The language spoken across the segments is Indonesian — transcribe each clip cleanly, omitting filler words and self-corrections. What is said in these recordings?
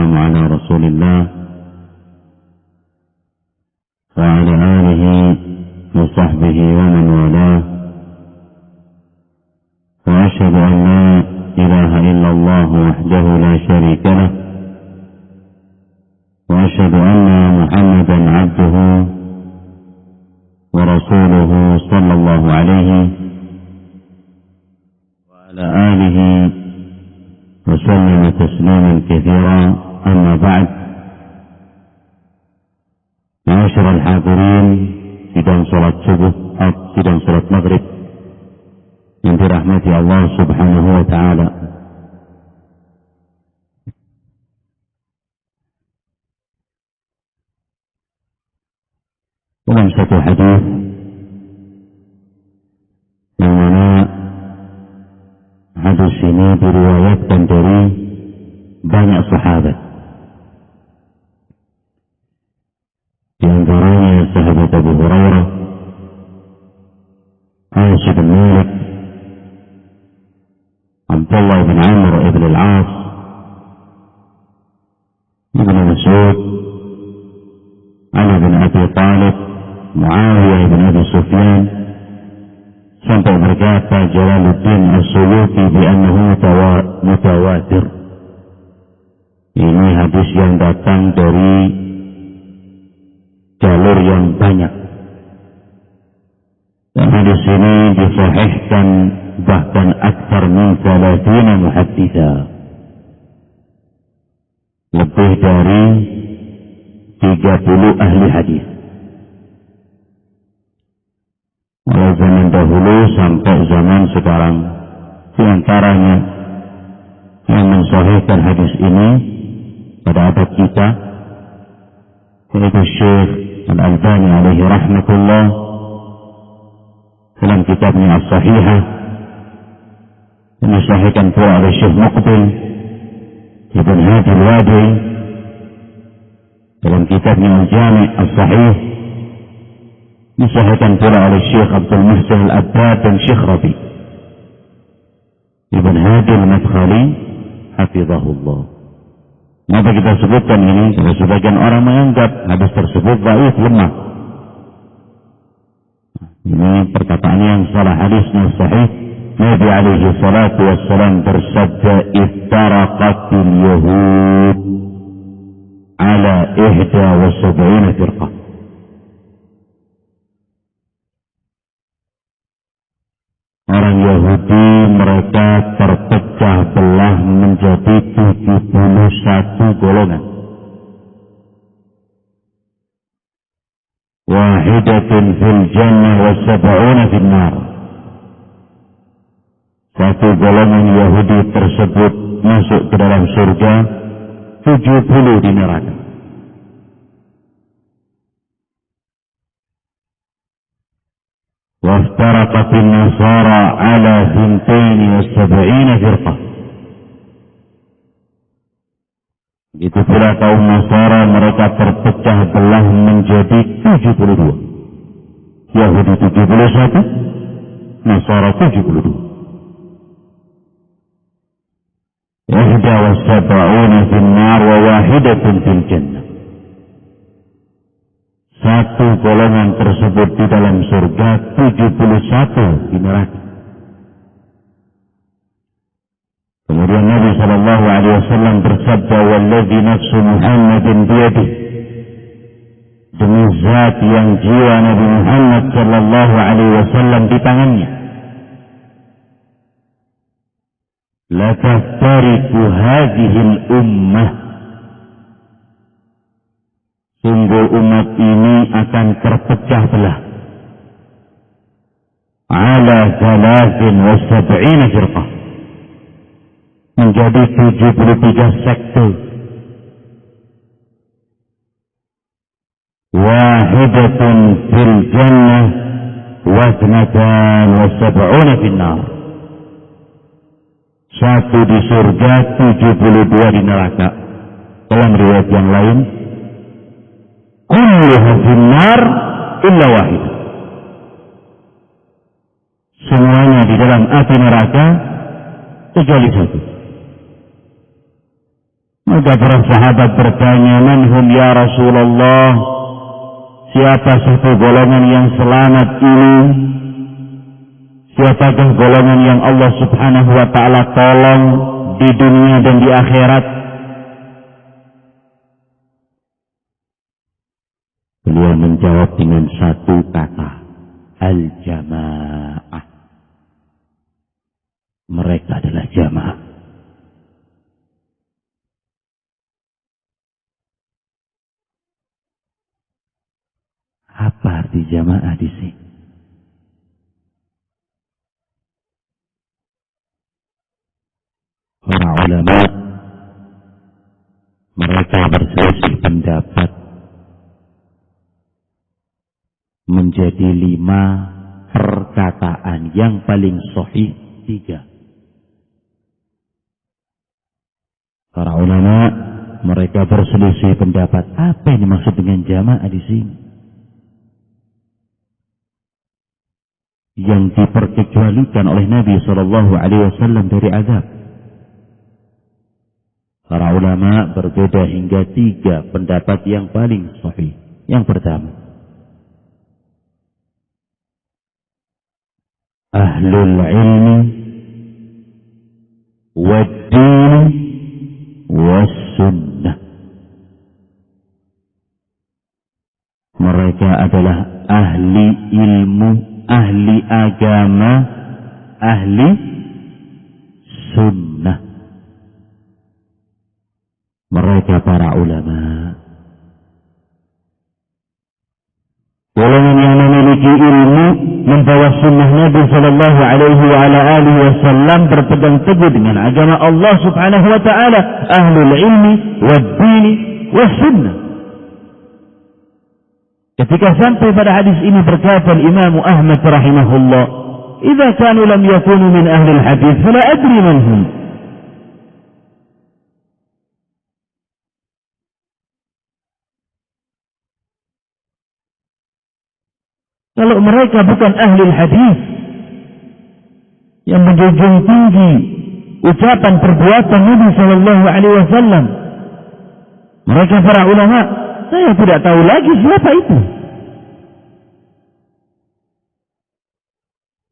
والسلام على رسول الله وعلى آله وصحبه ومن والاه، وأشهد أن لا إله إلا الله وحده لا شريك له، وأشهد أن محمدا عبده ورسوله صلى الله عليه وعلى آله وسلم تسليما كثيرا. أما بعد، معاشر الحاضرين sidang salat subuh, sidang salat maghrib yang dirahmati Allah Subhanahu wa taala. Dalam satu hadis yang mana hadis ini diriwayatkan dari banyak sahabat, di antaranya sahabat Abu Hurairah, Anas bin Malik, Abdullah bin Amr ibn al-As, Ibn Mas'ud, Ali bin Abi Talib, Muawiyah bin Abi Sufyan, sampai berkata Jalaluddin As-Suyuti bi'annahu mutawatir. Ini hadis yang datang dari jalur yang banyak, dan hadis ini disahihkan bahkan akthar min 30 muhadditsa, lebih dari 30 ahli hadis, mulai zaman dahulu sampai zaman sekarang. Di antaranya yang mensahihkan hadis ini pada abad kita yaitu Syekh Al-Albani alaihi rahmatullah dalam kitabnya As-Sahihah, yang disahihkan pula oleh Syekh Muqbil Ibn Hadi Al-Wadi dalam kitabnya Al-Jami' As-Sahih, disahihkan pula oleh Syekh Abdul Muhsin Al-Abbad dan Syekh Rabi Ibn Hadi Al-Madkhali hafizahullah. Kenapa kita sebutkan ini? Karena sebagian orang menganggap hadis tersebut dhaif, lemah. Ini perkataan yang salah. Hadisnya sahih. Nabi alaihi salatu wassalam bersabda, "Iftaraqatil yahud ala 71 firqah." Orang Yahudi mereka terpecah belah menjadi 71 golongan. Wahidatun fil jannah wa 70 fil nar. Satu golongan Yahudi tersebut masuk ke dalam surga, 70 di neraka. وافترقت النصارى على 72 فرقة. Itu pula kaum Nasara, mereka terpecah belah menjadi 72. Yahudi 71, Nasara 72. Ihda wa sab'una fil nar wa wahidatun fil jannah. Satu golongan tersebut di dalam surga, 71 di neraka. Kemudian Nabi sallallahu alaihi wasallam bersabda, "Wallazi nafsu Muhammadin biyadihi." Demi zat yang jiwa Nabi Muhammad sallallahu alaihi wasallam di tangannya. La taftariqu hadhihi al-ummah. Sungguh umat ini akan terpecah belah. Ala 73 firqah. Menjadi 73 sekte. Wahidatun fil jannah wa 72 fil nar. Satu di surga, 72 di neraka. Dalam riwayat yang lain, kulluha fin nar illa wahid. Semuanya di dalam api neraka kecuali satu. Maka para sahabat bertanya, "Man hum ya Rasulullah?" Siapa satu golongan yang selamat ini? Siapakah golongan yang Allah Subhanahu wa ta'ala tolong di dunia dan di akhirat? Beliau menjawab dengan satu kata, al-jamaah. Mereka adalah jamaah. Apa arti jamaah di sini? Para ulama mereka berselisih pendapat menjadi 5 perkataan, yang paling sahih 3. Para ulama mereka berselisih pendapat apa yang dimaksud dengan jamaah di sini. Yang diperkecualikan oleh Nabi SAW dari azab. Para ulama berbeda hingga 3 pendapat yang paling sahih. Yang pertama, ahlul ilmi wad-din was-sunnah. Mereka adalah ahli ilmu, ahli agama, ahli sunnah. Mereka para ulama. Golongan yang memiliki ilmu, membawa sunnah Nabi sallallahu alaihi wa ala alihi wasallam, berpegang teguh dengan agama Allah Subhanahu wa taala, ahlul ilmi wad-din was-sunnah. Ketika sampai pada hadis ini berkata Imam Ahmad rahimahullah, "Idza kanu lam yakunu min ahli al-hadis, fala adri man hum." Kalau mereka bukan ahli hadis yang menjunjung tinggi ucapan perbuatan Nabi sallallahu alaihi wasallam, mereka para ulama, saya tidak tahu lagi siapa itu.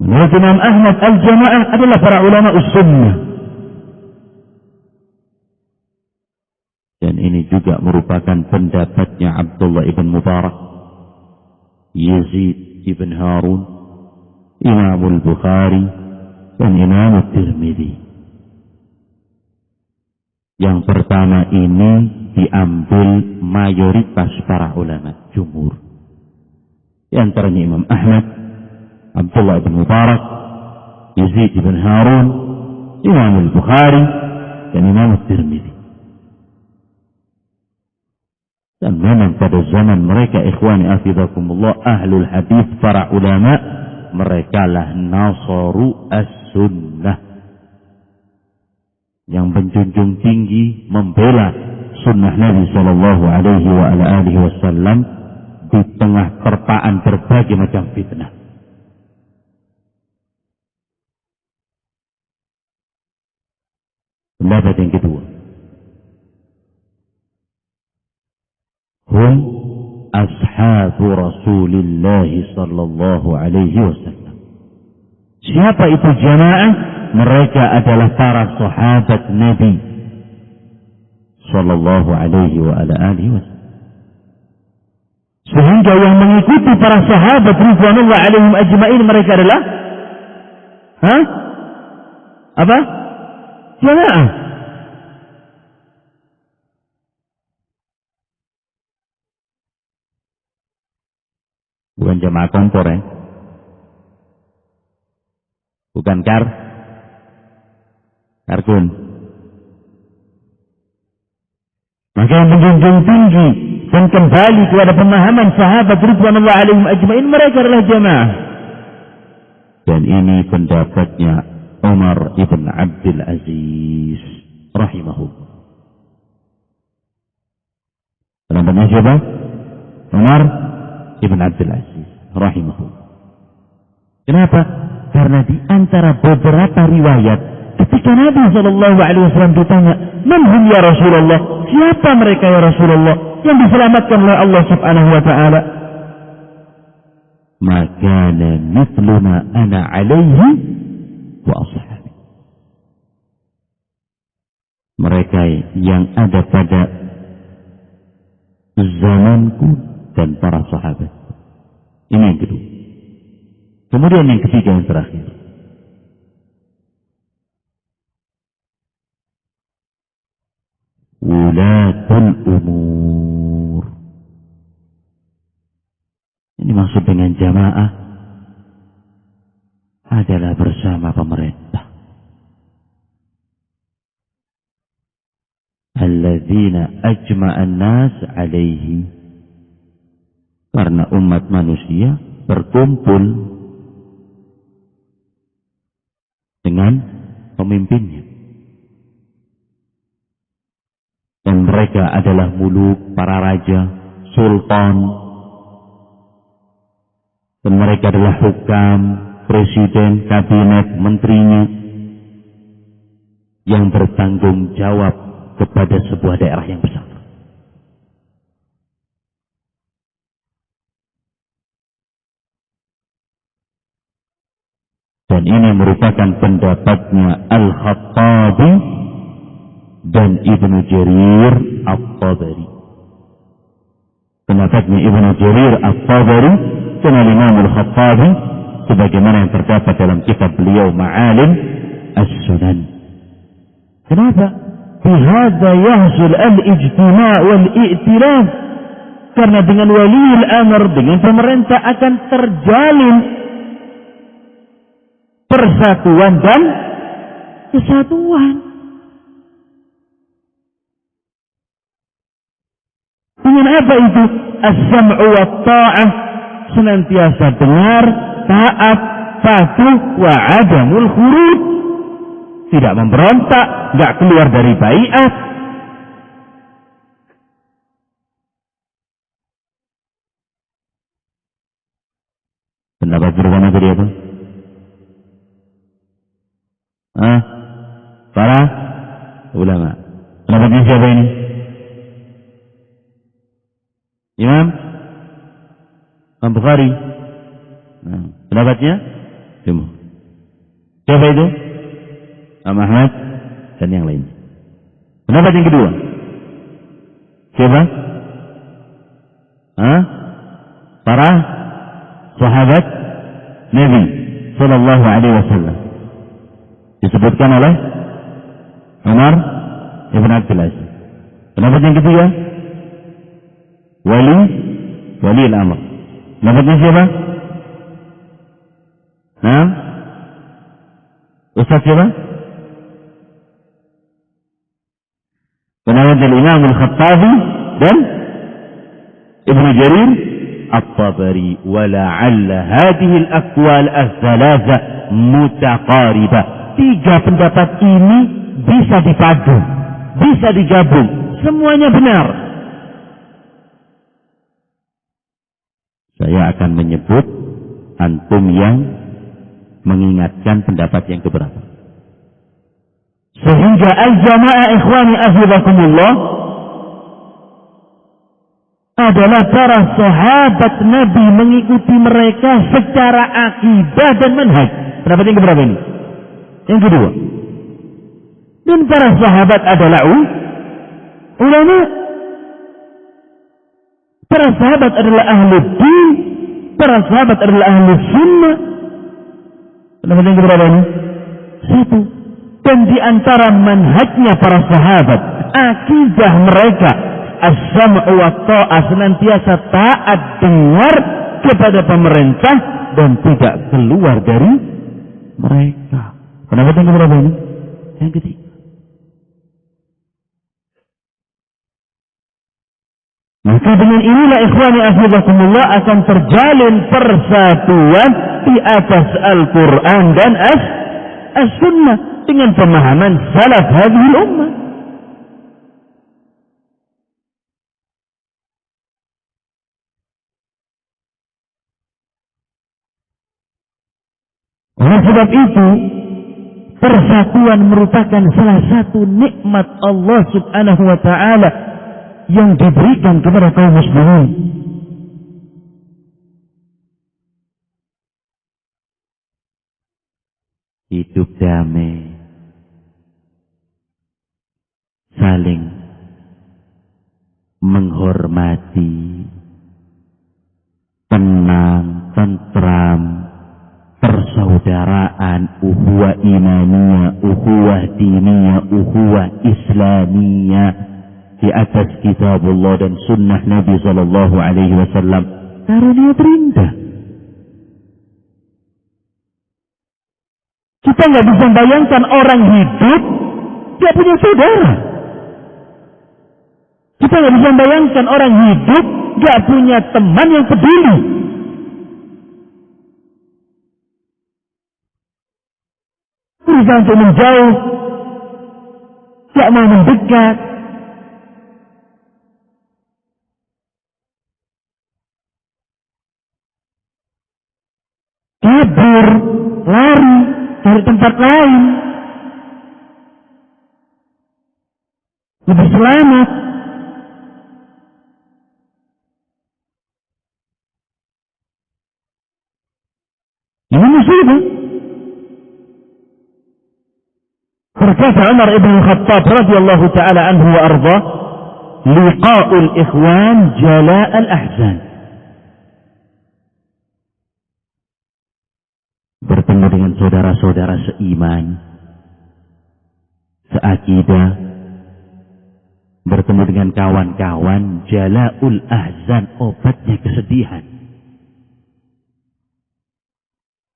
Menurut Imam Ahmad, al-jamaah adalah para ulama us-sunnah. Dan ini juga merupakan pendapatnya Abdullah ibn Mubarak, Yazid ibn Harun, Imam al-Bukhari, dan Imam al-Tirmidzi. Yang pertama ini diambil mayoritas para ulama jumhur. Di antaranya Imam Ahmad, Abdullah ibn Mubarak, Yazid ibn Harun, Imam al-Bukhari, dan Imam al-Tirmidzi. Dan memang pada zaman mereka, ikhwani afidakumullah, ahlul hadis, para ulama, mereka lah nasaru as-sunnah, yang menjunjung tinggi membela sunnah Nabi sallallahu alaihi wa ala alihi wasallam di tengah terpaan berbagai macam fitnah. Pendapat yang kedua, hum ashabu Rasulillah sallallahu alaihi wasallam. Siapa itu jamaah? Mereka adalah para sahabat Nabi sallallahu alaihi wa ala alihi wasallam. Sehingga yang mengikuti para sahabat ridwanullah alaihim ajma'in, mereka adalah apa? Jamaah. Bukan jamaah kompor ya. Bukan kartun. Maka yang menjunjung tinggi dan kembali kepada pemahaman sahabat ridwanullah alaihim ajma'in, mereka adalah jamaah. Dan ini pendapatnya Umar ibn Abdul Aziz rahimahullah. Pendapatnya siapa? Umar ibn Abdul Aziz rahimahullah. Kenapa? Karena di antara beberapa riwayat, ketika Nabi sallallahu alaihi wasallam ditanya, "Man hum ya Rasulullah?" Siapa mereka ya Rasulullah yang diselamatkan oleh Allah Subhanahu wa taala? "Maka mithluna ana alaihi wa ashabi." Mereka yang ada pada zamanku dan para sahabat. Ini yang kedua. Kemudian yang ketiga, yang terakhir, wulatul umur. Ini maksud dengan jamaah adalah bersama pemerintah. Alladzina ajma'an nas alaihi. Karena umat manusia berkumpul dengan pemimpinnya. Dan mereka adalah muluk, para raja, sultan. Dan mereka adalah hukam, presiden, kabinet, menterinya, yang bertanggung jawab kepada sebuah daerah yang besar. Dan ini merupakan pendapatnya Al-Khattabi dan Ibnu Jarir At-Tabari. Pendapatnya Ibnu Jarir At-Tabari dan Imam Al-Khattabi sebagaimana yang terdapat dalam kitab beliau Ma'alim As-Sunan. Kenapa? Bihadza yahsul al-ijtima' wal-i'tilaf. Karena dengan waliul amr, dengan pemerintah akan terjalin persatuan dan kesatuan. Dengan apa itu? As-sam'u wa ta'ah, senantiasa dengar, taat, patuh, wa adamul khuruj, tidak memberontak, tidak keluar dari bai'at. Pendapat berbeda tadi apa? Para ulama. Pendapatnya siapa ini? Imam Bukhari. Pendapatnya jumhur. Siapa itu? Imam Ahmad dan yang lain. Pendapat yang kedua, siapa? Para sahabat Nabi Sallallahu Alaihi Wasallam. Disebutkan oleh Umar Ibn Abdul Aziz. Pendapat yang ketiga, wali al-amr. Pendapatnya siapa? Ustaz siapa? Pendapat dari Imam Al-Khattabi dan Ibnu Jarir At-Tabari. Wala'alla hadhihi al-aqwal ats-tsalatsa mutaqaribah. Tiga pendapat ini bisa dipadu, bisa digabung, semuanya benar. Saya akan menyebut, antum yang mengingatkan pendapat yang keberapa. Sehingga al-jamaah ikhwani ahibakumullah adalah para sahabat Nabi, mengikuti mereka secara akidah dan manhaj. Pendapat yang keberapa ini? Yang kedua. Dan para sahabat adalah ulama. Para sahabat adalah ahli din. Para sahabat adalah ahli sunnah. Pendapat yang keberapa ini? Satu. Dan di antara manhajnya para sahabat, akidah mereka, as-sam'u wa ta'ah, senantiasa taat, dengar kepada pemerintah dan tidak keluar dari mereka. Pendapat yang keberapa ini? Yang ketiga. Maka dengan inilah ikhwani afidakumullah akan terjalin persatuan di atas Al-Quran dan As-Sunnah dengan pemahaman salaf hadhil ummah. Oleh sebab itu, persatuan merupakan salah satu nikmat Allah Subhanahu wa taala yang diberikan kepada kaum muslimin. Hidup damai, saling menghormati, tenang, tentram, persaudaraan, ukhuwah imaniyah, ukhuwah diniyah, ukhuwah islamiyah di atas kitabullah dan sunnah Nabi sallallahu alaihi wasallam. Karunia terindah. Kita nggak bisa bayangkan orang hidup dia punya saudara. Kita nggak bisa bayangkan orang hidup dia punya teman yang peduli. Berusaha untuk menjauh, tidak mau mendekat. Kabur, lari, cari tempat lain. Lebih selamat. Ini musibah. Berkata Umar ibn Khattab radhiyallahu taala anhu wa arda, liqa'ul ikhwan jala'al ahzan. Bertemu dengan saudara-saudara seiman, seakidah, bertemu dengan kawan-kawan, jala'ul ahzan, obatnya kesedihan.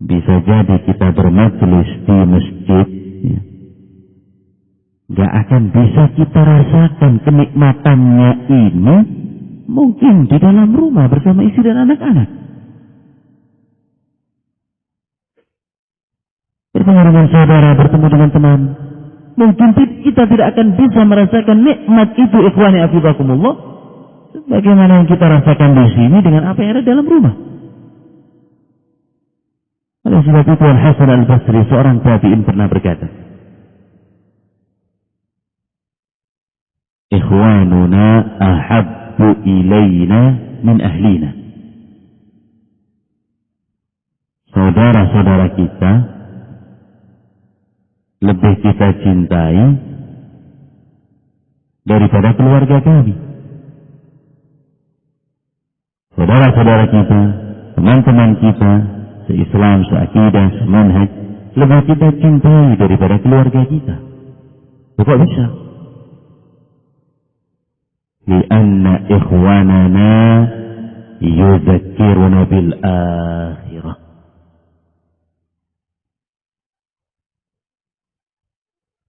Bisa jadi kita bermajelis di masjid, ya, gak akan bisa kita rasakan kenikmatannya ini mungkin di dalam rumah bersama istri dan anak-anak. Bertemu dengan saudara, bertemu dengan teman, mungkin kita tidak akan bisa merasakan nikmat itu, ikhwani afidakumullah, sebagaimana yang kita rasakan di sini dengan apa yang ada dalam rumah. Oleh sebab itu Al-Hasan Al-Basri, seorang tabi'in, pernah berkata, ikhwanuna ahabbu ilayna min ahlina. Saudara-saudara kita lebih kita cintai daripada keluarga kami. Saudara-saudara kita, teman-teman kita, se-Islam, se-akidah, se-manhaj, lebih kita cintai daripada keluarga kita. Kok bisa? Lianna ikhwanana yudzakkiruna bil akhirah.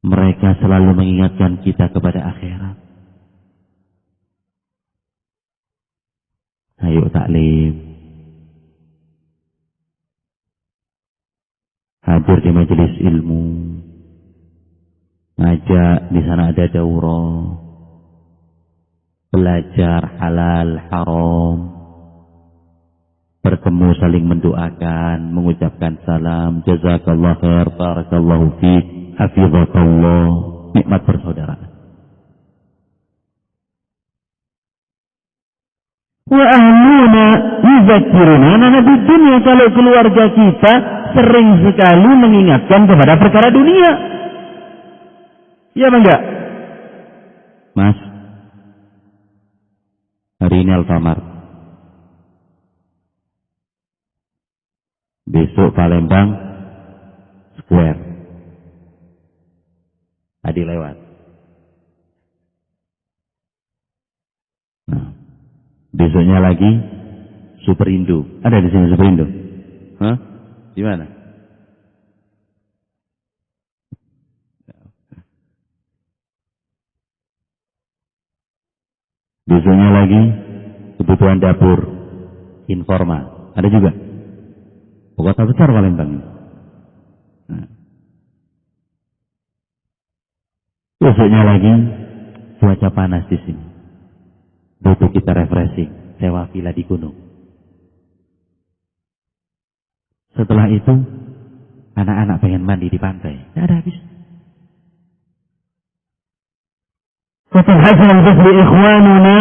Mereka selalu mengingatkan kita kepada akhirat. Ayo taklim, hadir di majelis ilmu, ngajak di sana ada daurah, belajar halal haram, bertemu saling mendoakan, mengucapkan salam, jazakallah khair, barakallahu fiik, hafizakallah, nikmat persaudaraan. Wa ahluna yuzakkiruna di dunia, kalau keluarga kita sering sekali mengingatkan kepada perkara dunia. Iya apa enggak? Mas, hari ini Alfamart, besok Palembang Square, tadi lewat. Nah, besoknya lagi Superindo. Ada di sini Superindo? Hah? Di mana? Besoknya lagi kebutuhan dapur informal. Ada juga. Kota besar Palembang. Nah. Besoknya lagi cuaca panas di sini. Butuh kita refreshing, sewa villa di gunung. Setelah itu Anak-anak pengen mandi di pantai. Tidak ada habis. وفي الحسن البصري إخواننا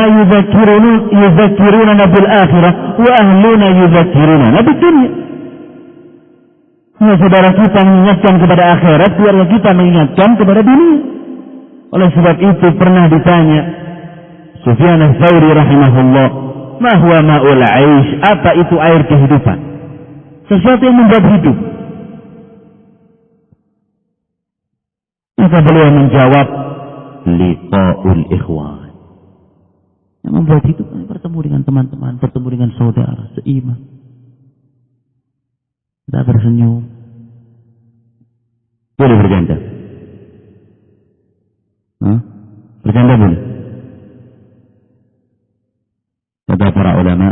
يذكروننا بالآخرة وأهلنا يذكروننا بالدنيا. Saudara kita mengingatkan kepada akhirat, keluarga kita mengingatkan kepada dunia. Oleh sebab itu pernah ditanya Sufyan ats-Tsauri rahimahullah, "Ma huwa ma'ul 'aish?" Apa itu air kehidupan? Sesuatu yang membuat hidup. Maka beliau menjawab, liqa'ul ikhwan. Yang membuat hidup bertemu dengan teman-teman, bertemu dengan saudara seiman. Kita bersenyum. Boleh bercanda? Bercanda boleh? Kata para ulama,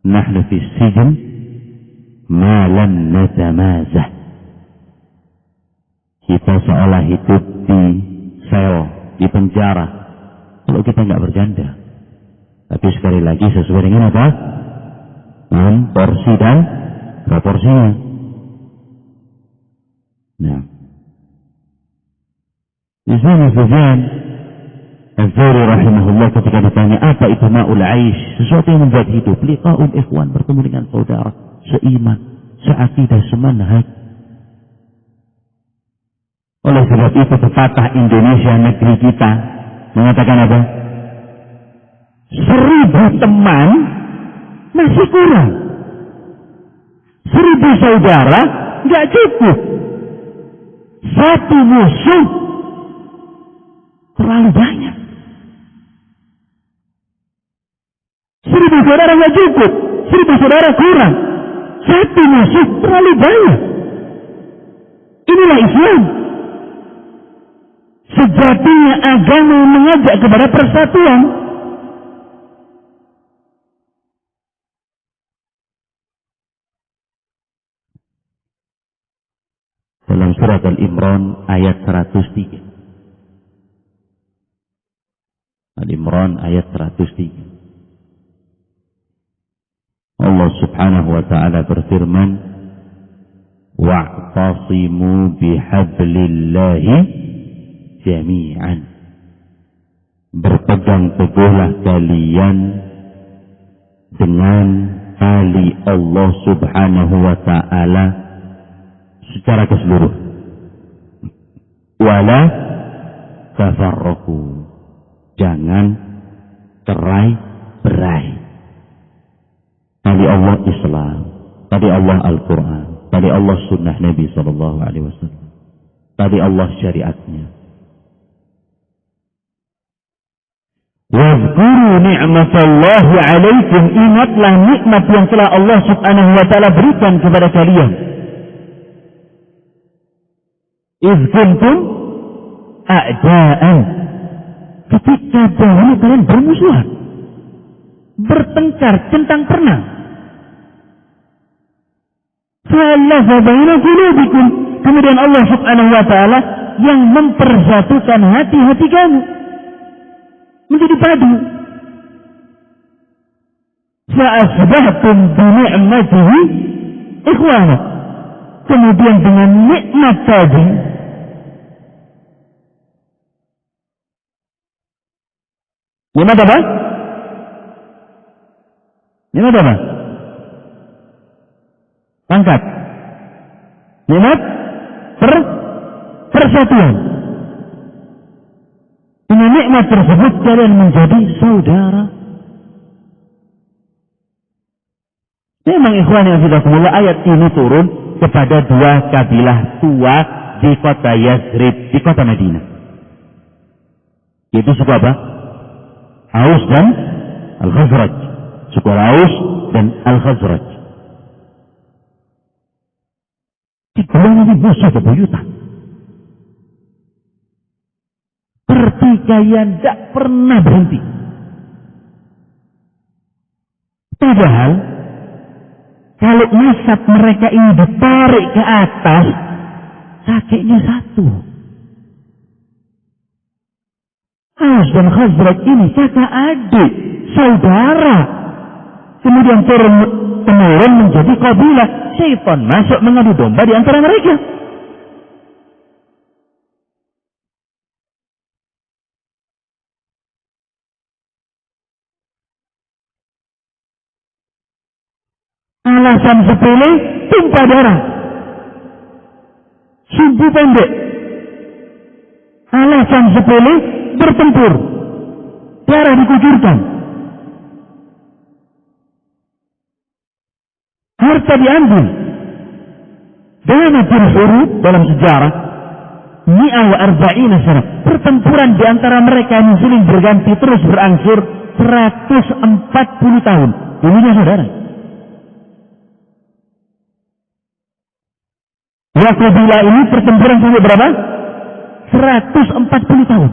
nahnu fi sijn ma lam natamazah. Kita seolah hidup di sel, di penjara, kalau kita nggak bercanda. Tapi sekali lagi sesuai dengan apa? Dengan porsi dan proporsinya. Nah, di sana Sufyan ats-Tsauri rahimahullah ketika ditanya apa itu ma'ul 'aish, sesuatu yang membuat hidup, liqa'ul ikhwan, bertemu dengan saudara seiman, seakidah, semanhaj. Oleh sebab itu pepatah Indonesia negeri kita mengatakan apa? 1000 teman masih kurang. 1000 saudara nggak cukup. 1 musuh terlalu banyak. 1000 saudara nggak cukup. 1000 saudara kurang. 1 musuh terlalu banyak. Inilah Islam. Sejatinya agama mengajak kepada persatuan. Dalam surat Al-Imran ayat 103. Al-Imran ayat 103. Allah Subhanahu wa taala berfirman, "Wa'tasimu bihablillahi jami'an." Berpegang teguhlah kalian dengan tali Allah Subhanahu wa taala secara keseluruhan. Wala tafarraqu. Jangan cerai-berai. Tali Allah Islam, tali Allah Al-Quran, tali Allah Sunnah Nabi sallallahu alaihi wasallam, tali Allah syariatnya. Wazkuru ni'matallahi alaikum. Ingatlah nikmat yang telah Allah Subhanahu wa taala berikan kepada kalian. Iz kuntum a'da'an. Ketika dahulu kalian bermusuhan, bertengkar, centang perenang. Fa'alafa baina qulubikum. Kemudian Allah Subhanahu wa taala yang mempersatukan hati-hati kamu menjadi padu. Fa'asbahtum bi ni'matihi ikhwana. Kemudian dengan nikmat tadi nikmat apa? Nikmat apa? Angkat. Nikmat persatuan. Dengan nikmat tersebut kalian menjadi saudara. Memang ikhwan yang sudah semula ayat ini turun kepada 2 kabilah tua di kota Yathrib, di kota Madinah. Itu suku apa? Aus dan Al-Khazraj. Suku Aus dan Al-Khazraj. Keduanya ini musuh bebuyutan. Pertikaian tidak pernah berhenti. Padahal kalau nasab mereka ini ditarik ke atas, kakeknya satu. Aus dan Khazraj ini kakak adik, saudara. Kemudian turun temurun menjadi kabilah. Syaitan masuk mengadu domba di antara mereka. Alasan sepele, tumpah darah. Sumbu pendek. Alasan sepele, bertempur. Darah dikucurkan. Harta diambil. Dalam huruf dalam sejarah, mi'ah wa arba'ina sana. Pertempuran di antara mereka yang saling berganti terus berangsur 140 tahun. Dulunya saudara. Ya kabilah ini pertempuran sampai berapa? 140 tahun.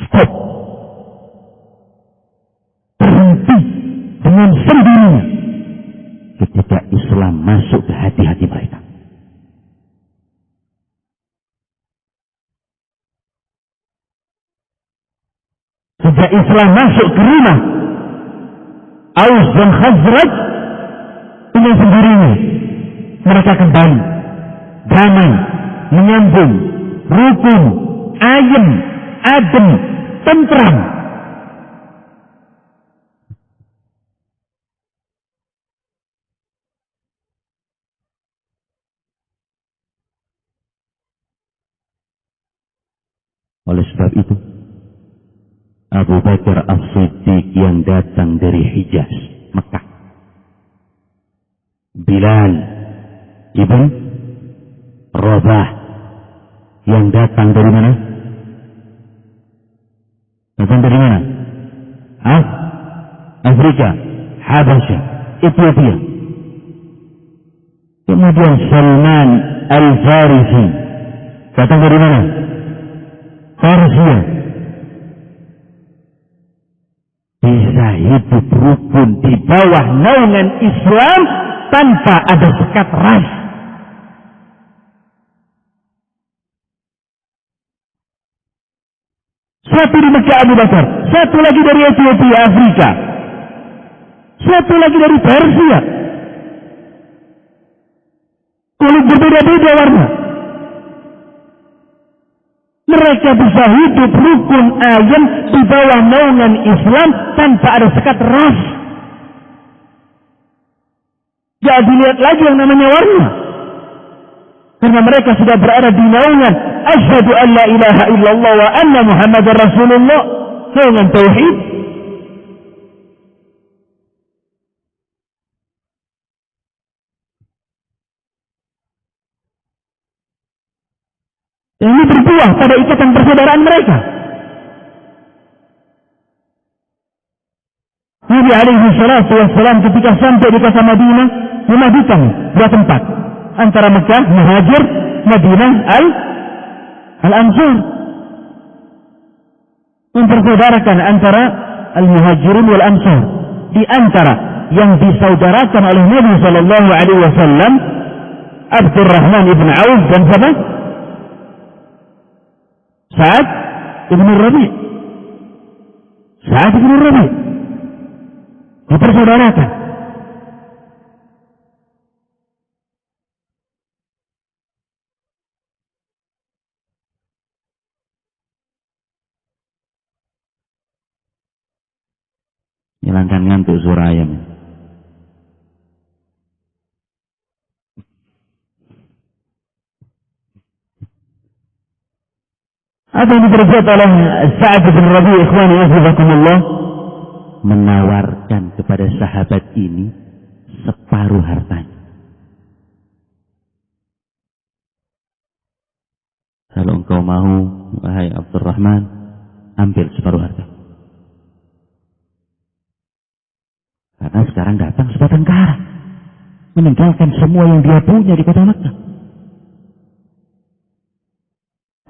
Stop. Berhenti dengan sendirinya ketika Islam masuk ke hati-hati mereka. Sejak Islam masuk ke rumah Aus dan Khazraj, dengan sendirinya mereka kembali damai, menyambung, rukun, ayem, adem, tentram. Oleh sebab itu, Abu Bakar As-Siddiq yang datang dari Hijaz, Mekah, Bilal ibn Rabah yang datang dari mana? Datang dari mana? Afrika, Habasyah, Ethiopia. Kemudian Salman Al-Farisi datang dari mana? Persia. Bisa hidup rukun di bawah naungan Islam tanpa ada sekat ras. Satu di Mekah Abu Bakar, satu lagi dari Ethiopia, Afrika, satu lagi dari Persia. Kulit berbeda-beda warna. Mereka bisa hidup rukun ayam di bawah naungan Islam tanpa ada sekat ras. Jangan dilihat lagi yang namanya warna. Karena mereka sudah berada di naungan asyhadu an la ilaha illallah wa anna Muhammadar Rasulullah. Naungan tauhid. Yang ini berbuah pada ikatan persaudaraan mereka. Nabi alaihi salatu wassalam ketika sampai di kota Madinah memadukan dua tempat antara Mekah, Muhajir, Madinah, Al-Ansar, mempersaudarakan antara Al-Muhajirin wal Ansar. Di antara yang disaudarakan oleh Nabi sallallahu alaihi wasallam Abdurrahman ibn Auf dan siapa? Sa'ad ibn Rabi'. Sa'ad ibn Rabi' dipersaudarakan. Hilangkan ngantuk suara ayam. Apa yang diperbuat oleh Sa'ad bin Rabi' ikhwani azizakumullah, menawarkan kepada sahabat ini separuh hartanya. Kalau engkau mau, wahai Abdurrahman, ambil separuh harta. Karena sekarang datang sebatang kara, meninggalkan semua yang dia punya di kota Makkah,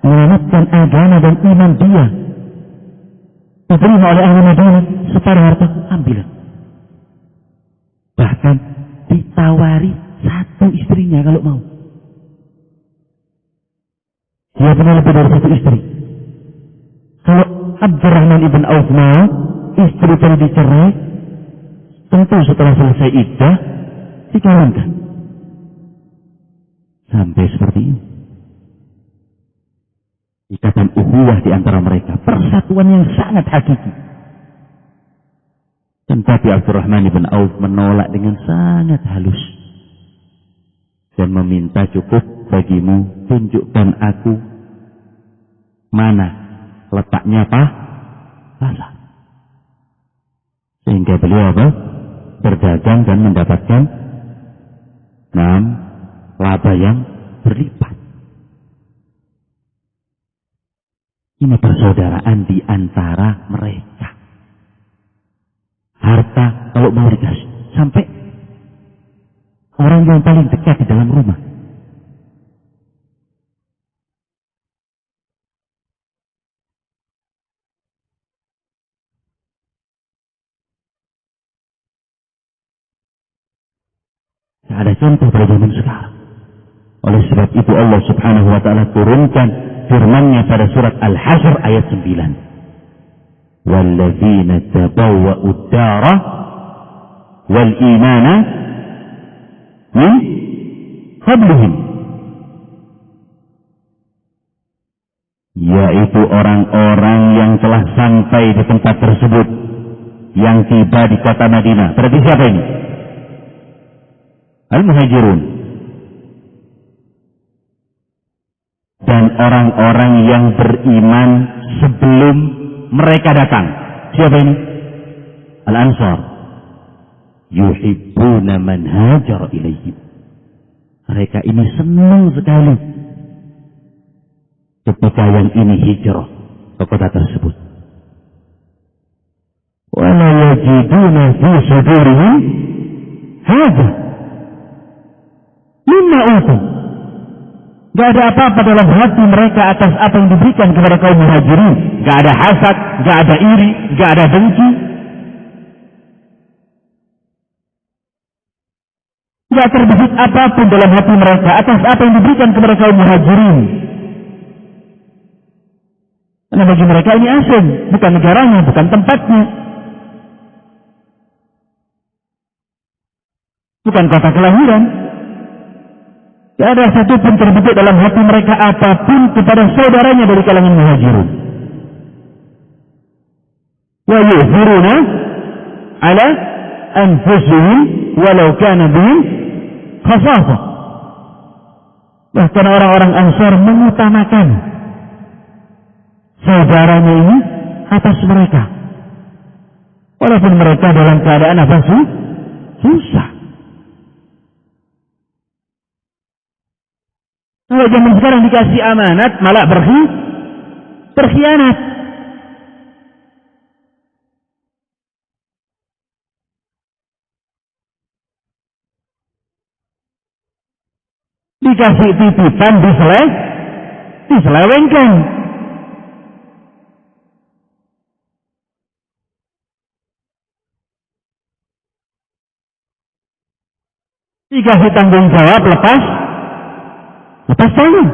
menyelamatkan agama dan iman dia, diterima oleh ahli Madinah. Separuh harta ambil. Bahkan ditawari satu istrinya kalau mau. Dia punya lebih dari satu istri. Kalau Abdurrahman ibn Auf mau, istri tadi dicerai, tentu setelah selesai iddah dikawinkan. Sampai seperti ini. Ikatan ukhuwah di antara mereka, persatuan yang sangat hakiki. Dan tapi Abdurrahman bin Auf menolak dengan sangat halus dan meminta, cukup bagimu, tunjukkan aku mana letaknya pasar. Sehingga beliau berdagang dan mendapatkan laba yang berlipat. Ini persaudaraan di antara mereka. Harta kalau mau dikasih sampai orang yang paling dekat di dalam rumah. Tidak ada contoh pada zaman sekarang. Oleh sebab itu Allah Subhanahu wa ta'ala turunkan firman-Nya pada surat Al-Hasr ayat 9. Walladzina tabawwa'u ad-dara wal imana min qablihim, yaitu orang-orang yang telah sampai di tempat tersebut, yang tiba di kota Madinah. Berarti siapa ini? Al-Muhajirun. Dan orang-orang yang beriman sebelum mereka datang. Siapa ini? Al-Ansar. Yuhibbuna man hajar ilaihim. Mereka ini senang sekali ketika yang ini hijrah ke kota tersebut. Wa la yajiduna fi sudurihim haja mimma utuh. Gak ada apa-apa dalam hati mereka atas apa yang diberikan kepada kaum muhajirin. Gak ada hasad, gak ada iri, gak ada benci. Gak terbesit apapun dalam hati mereka atas apa yang diberikan kepada kaum muhajirin. Karena bagi mereka ini asing, bukan negaranya, bukan tempatnya. Bukan kota kelahiran. Tidak ada satupun terbentuk dalam hati mereka apapun kepada saudaranya dari kalangan muhajirun. Wa yu'thiruna ala anfusihim walau kana bihim khasasah. Bahkan orang-orang Ansar mengutamakan saudaranya ini atas mereka, walaupun mereka dalam keadaan apa? Susah. Kalau zaman sekarang dikasih amanat malah berkhianat. Dikasih titipan diselewengkan. Dikasih tanggung jawab lepas tangan.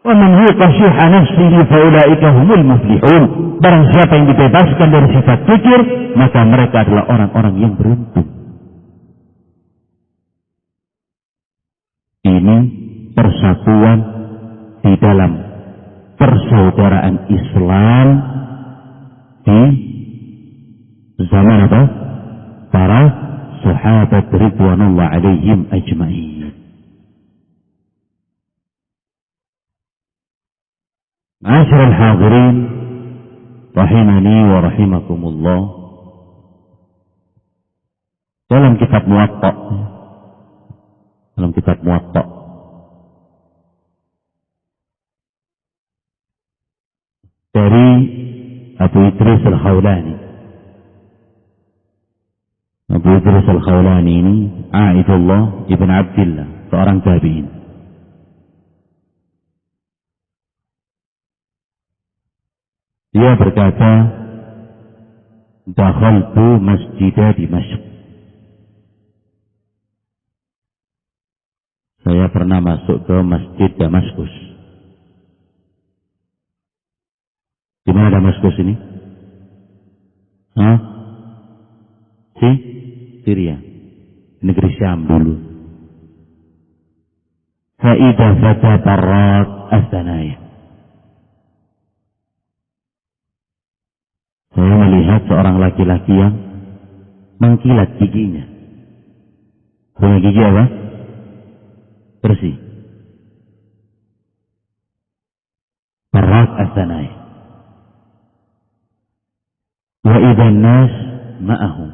Wa man yuqa syuha nafsihi fa ulaika humul muflihun. Barang siapa yang dibebaskan dari sifat kikir, maka mereka adalah orang-orang yang beruntung. Ini persatuan di dalam persaudaraan Islam di zaman apa? Para sahabat ridwanullah alaihim ajma'in. Ma'asyiral hadirin rahimani wa rahimakumullah. Dalam kitab Muwatta, dari Abu Idris Al-Khawlani. Abu Idris Al-Khawlani ini Aidullah ibn Abdillah, seorang tabi'in. Dia berkata, dakhaltu masjidah Dimashq. Saya pernah masuk ke masjid Damaskus. Di mana Damaskus ini? Hah? Syria, negeri Syam dulu. Faidah fata Barrak as-Sanaya. Saya melihat seorang laki-laki yang mengkilat giginya. Punya gigi apa? Bersih. Barrak as-Sanaya. Wa idzan nas ma'ahu.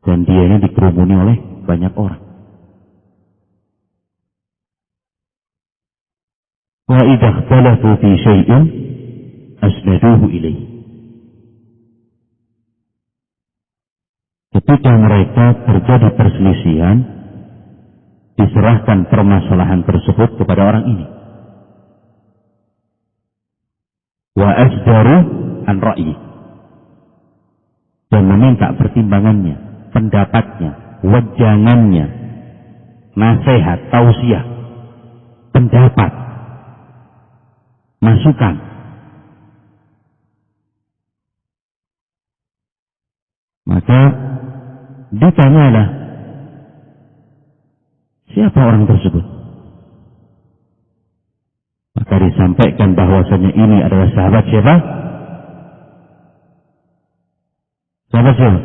Dan dia ini dikerumuni oleh banyak orang. Wa idza ikhtalafu fi syai'in asnaduhu ilaih. Ketika mereka terjadi perselisihan, diserahkan permasalahan tersebut kepada orang ini. Wa asdaru an ra'yi. Dan meminta pertimbangannya, pendapatnya, wejangannya, nasihat, tausiah, pendapat, masukan. Maka ditanyalah, siapa orang tersebut? Maka disampaikan bahwasanya ini adalah sahabat siapa? Sahabat siapa?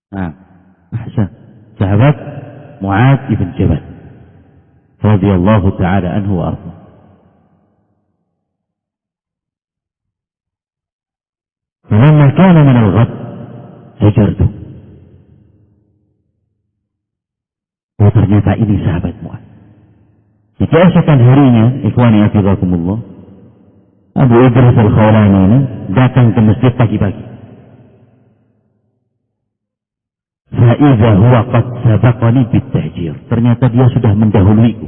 Nah, sahabat Mu'adz ibn Jabal radhiyallahu ta'ala anhu wa arda. فلما كان من الغد هجرته. Oh, ternyata ini sahabat Mu'adz. Di keesokan harinya, ikhwani hafizakumullah, Abu Idris al-Khawlani ini datang ke masjid pagi-pagi. Fa'idha huwa qad sabaqani bit-tahjir. Ternyata dia sudah mendahuluiku.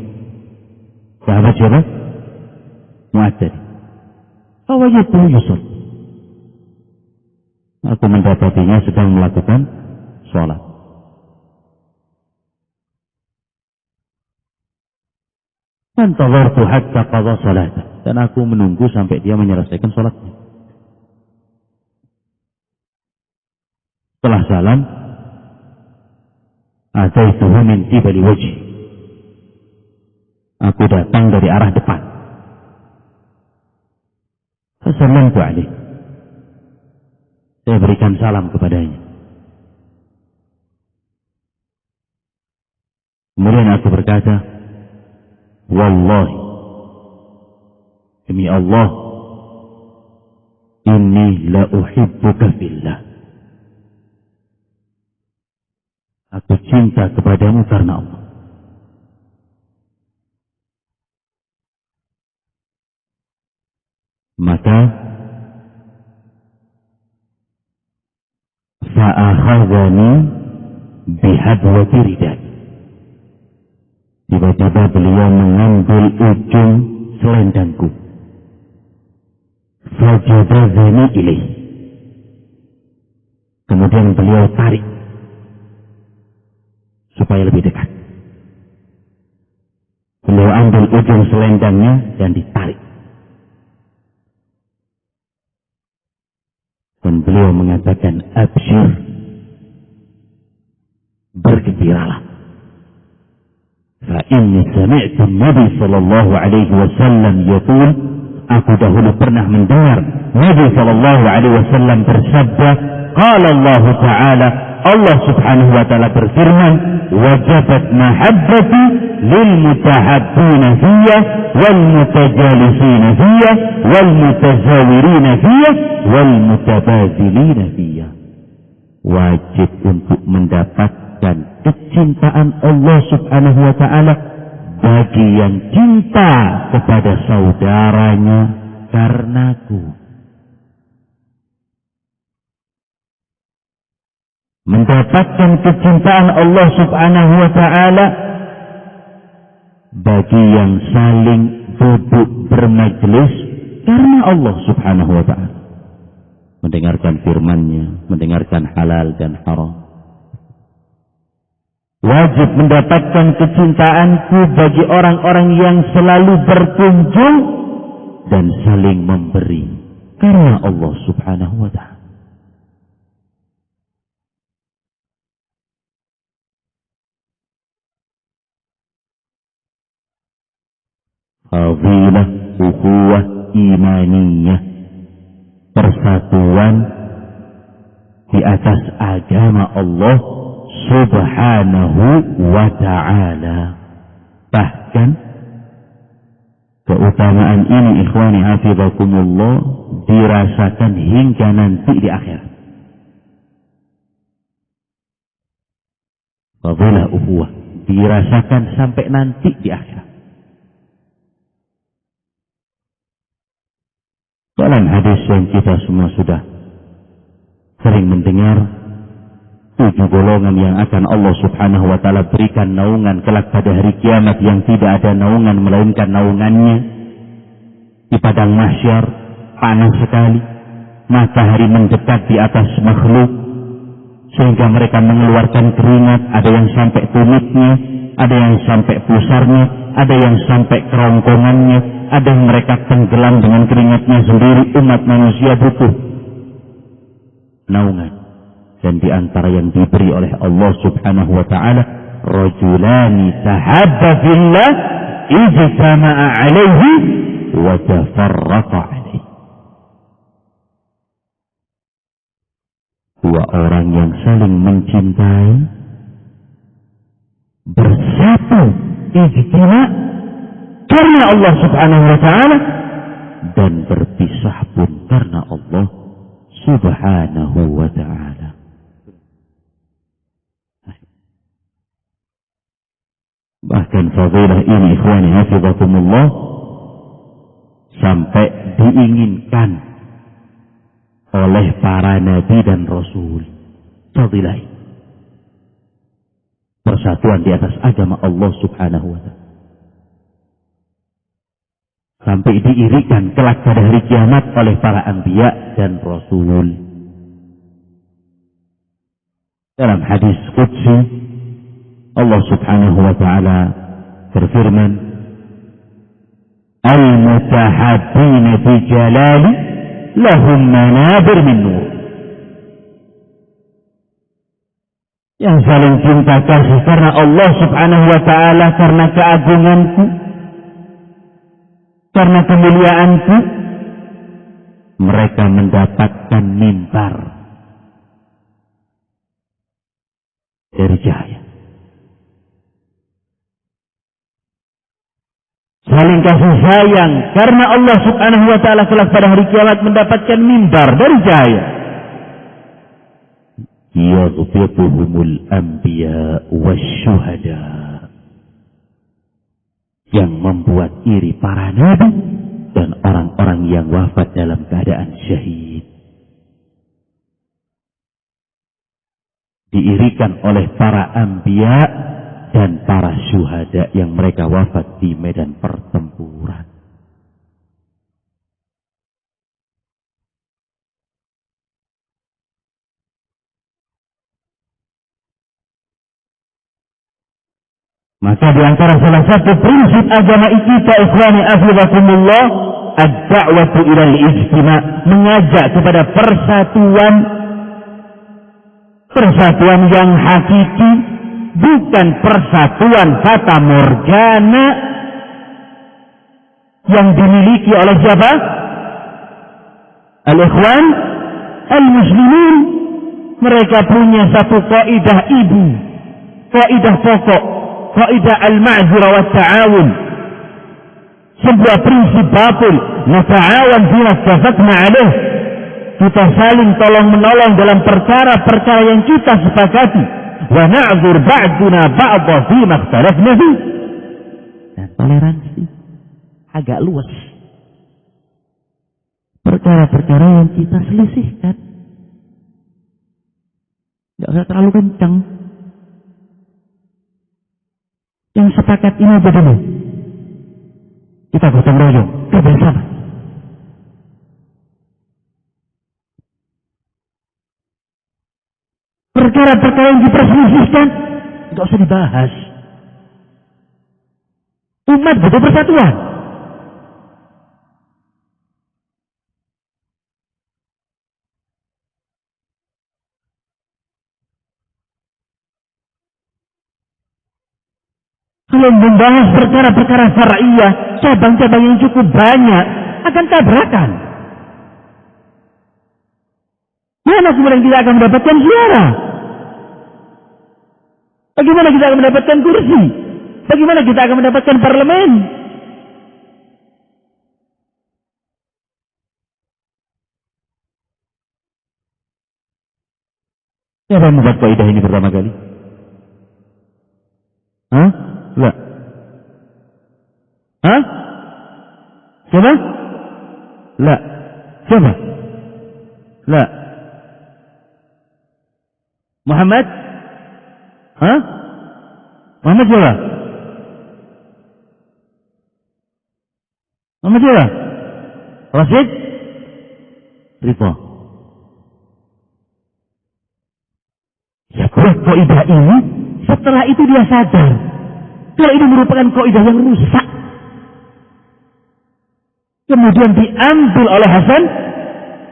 Sahabat siapa? Mu'adz. Fawajadtu yusalli. Aku mendapatinya sedang melakukan sholat. Fantazartu hatta qadha salatah. Dan aku menunggu sampai dia menyelesaikan sholatnya. Setelah salam, ataituhu min qibali wajhi. Aku datang dari arah depan. Fasallamtu alaihi. Saya berikan salam kepadanya. Kemudian aku berkata, Wallahi, demi Allah, inni la uhibbuka fillah. Aku cinta kepadamu karena Allah. Maka fa'akhadhani bihadwati ridai. Tiba-tiba beliau mengambil ujung selendangku. Fajadazani ilaih. Kemudian beliau tarik supaya lebih dekat. Beliau ambil ujung selendangnya dan ditarik. Dan beliau mengatakan, absyir, bergembiralah. Fa'inni sami'tu Nabi sallallahu alaihi wasallam yaqul, aku dahulu pernah mendengar Nabi sallallahu alaihi wasallam bersabda, qala Allah Ta'ala, Allah subhanahu wa ta'ala berfirman, wajabat mahabbati lil mutahabbina fiyya wal mutajalisina fiyya wal mutazawirina fiyya wal mutabazilina fiyya. Wajib untuk mendapatkan kecintaan Allah subhanahu wa ta'ala bagi yang cinta kepada saudaranya karenaku. Mendapatkan kecintaan Allah subhanahu wa ta'ala bagi yang saling duduk bermajlis karena Allah subhanahu wa ta'ala. Mendengarkan firman-Nya, mendengarkan halal dan haram. Wajib mendapatkan kecintaanku bagi orang-orang yang selalu berkunjung dan saling memberi karena Allah Subhanahu wa ta'ala. Fadilah ukhuwah imaniyah, persatuan di atas agama Allah Subhanahu wa ta'ala. Bahkan keutamaan ini ikhwani hafizakumullah dirasakan hingga nanti di akhirat. Fadilah ukhuwah dirasakan sampai nanti di akhirat. Dalam hadis yang kita semua sudah sering mendengar, 7 golongan yang akan Allah Subhanahu wa ta'ala berikan naungan kelak pada hari kiamat yang tidak ada naungan melainkan naungannya. Di padang mahsyar panas sekali, matahari mendekat di atas makhluk sehingga mereka mengeluarkan keringat, ada yang sampai tumitnya, ada yang sampai pusarnya, ada yang sampai kerongkongannya, ada yang mereka tenggelam dengan keringatnya sendiri. Umat manusia butuh naungan. Dan di antara yang diberi oleh Allah Subhanahu wa ta'ala, rajulani tahabba fillah ijtama'a alaihi wa tafarraqa alaihi. 2 orang yang saling mencintai, bersatu ijtima' karena Allah Subhanahu wa ta'ala, dan berpisah pun karena Allah Subhanahu wa ta'ala. Bahkan fadilah ini ikhwani hafizakumullah sampai diinginkan oleh para nabi dan rasul. Fadilah ini, persatuan di atas agama Allah Subhanahu wa ta'ala, sampai diirikan kelak pada hari kiamat oleh para anbiya dan rasul. Dalam hadis qudsi Allah Subhanahu wa ta'ala berfirman, al-mutahabbina fi jalali lahum manabir min nur. Yang saling cinta kasih karena Allah Subhanahu wa ta'ala, karena keagunganku, karena kemuliaanku, mereka mendapatkan mimbar dari cahaya. Saling kasih sayang karena Allah Subhanahu wa ta'ala kelak pada hari kiamat mendapatkan mimbar dari cahaya. Yadhfituhumul anbiya wasyuhada, yang membuat iri para nabi dan orang-orang yang wafat dalam keadaan syahid. Diirikan oleh para anbiya dan para syuhada yang mereka wafat di medan pertempuran. Maka di antara salah satu prinsip agama kita ikhwani afidakumullah, ad-da'watu ilal ijtima', mengajak kepada persatuan, persatuan yang hakiki, bukan persatuan fata morgana yang dimiliki oleh siapa? Al-ikhwan al-muslimin. Mereka punya satu kaidah ibu, kaidah pokok, kaidah al-ma'zira wa ta'awun, sebuah prinsip batil. Nata'awan fima ittafaqna alaih, kita saling tolong menolong dalam perkara-perkara yang kita sepakati. Wa na'dzur ba'duna ba'dha fima ikhtalafna fi. Dan toleransi agak luas. Perkara-perkara yang kita selisihkan, tidak usah terlalu kencang. Yang sepakat ini bagaimana? Kita gotong royong, kita bersama. Perkara-perkara yang diperselisihkan tidak usah dibahas. Umat butuh persatuan. Kalau membahas perkara-perkara syar'iyah, cabang-cabang yang cukup banyak, akan tabrakan. Mana kemudian kita akan mendapatkan suara? Bagaimana kita akan mendapatkan kursi? Bagaimana kita akan mendapatkan parlemen? Siapa yang membuat kaidah ini pertama kali? Hah? Enggak. Hah? Siapa? La. Siapa? La. Muhammad? Hah? Muhammad siapa? Muhammad siapa? Rasid? Ridho. Ya, kaidah ini setelah itu dia sadar kalau ini merupakan kaidah yang rusak. Kemudian diambil oleh Hasan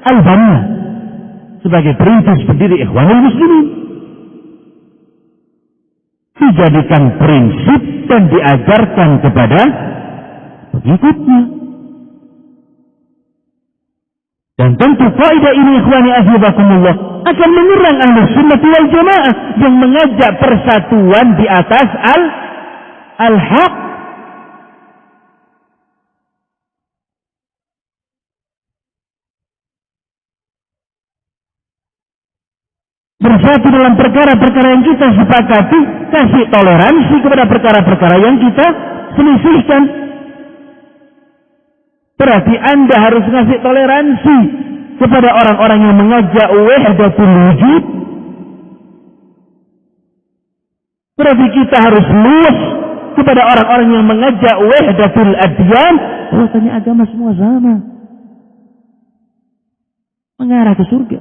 Al-Banna sebagai perintis pendiri Ikhwanul Muslimin. Dijadikan prinsip dan diajarkan kepada pengikutnya. Dan tentu kaidah ini ikhwani ahibakumullah akan menyerang ahli sunnah wal jamaah yang mengajak persatuan di atas al-haq. Bersatu dalam perkara-perkara yang kita sepakati, kasih toleransi kepada perkara-perkara yang kita selisihkan. Berarti Anda harus ngasih toleransi kepada orang-orang yang mengajak wahdatul wujud. Berarti kita harus luas kepada orang-orang yang mengajak wahdatul adyan. Bahwasanya agama semua sama, mengarah ke surga.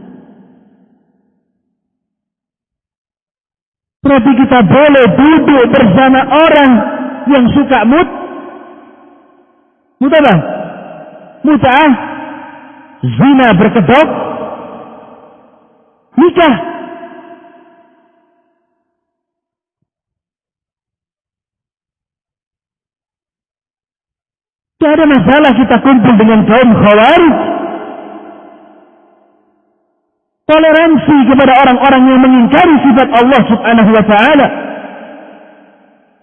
Berarti kita boleh duduk bersama orang yang suka mut'ah, zina berkedok, nikah. Tidak ada masalah kita kumpul dengan kaum khawarij. Toleransi kepada orang-orang yang mengingkari sifat Allah subhanahu wa ta'ala.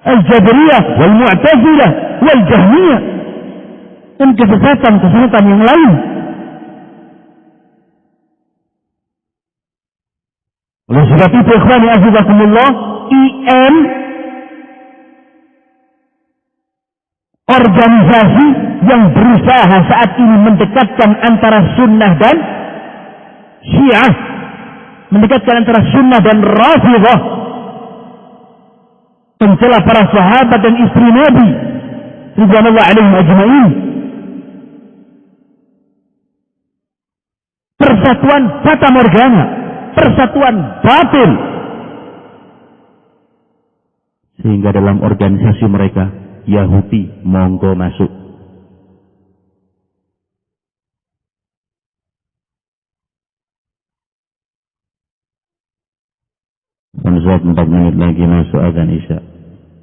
Al-Jabriyah, wal-Mu'tazilah, wal-Jahmiyah. Dan kesesatan-kesesatan yang lain. Oleh sebab itu, ikhwani azizakumullah, IM, organisasi yang berusaha saat ini mendekatkan antara sunnah dan Syiah, mendekatkan antara sunnah dan Rafidhah, mencela para sahabat dan istri Nabi ridwanullah alaihim ajma'in. Persatuan fata morgana, persatuan batil. Sehingga dalam organisasi mereka, Yahudi monggo masuk. Sampai 4 menit lagi masuk azan Isya.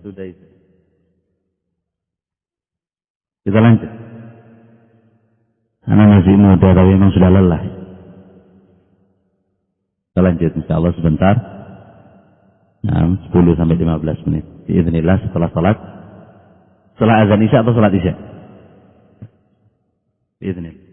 Sudah itu. Kita lanjut. Karena masih muda tapi memang sudah lelah. Kita lanjut insyaallah sebentar. 10 sampai 15 menit. Biiznillah setelah salat. Setelah azan Isya atau salat Isya? Biiznillah.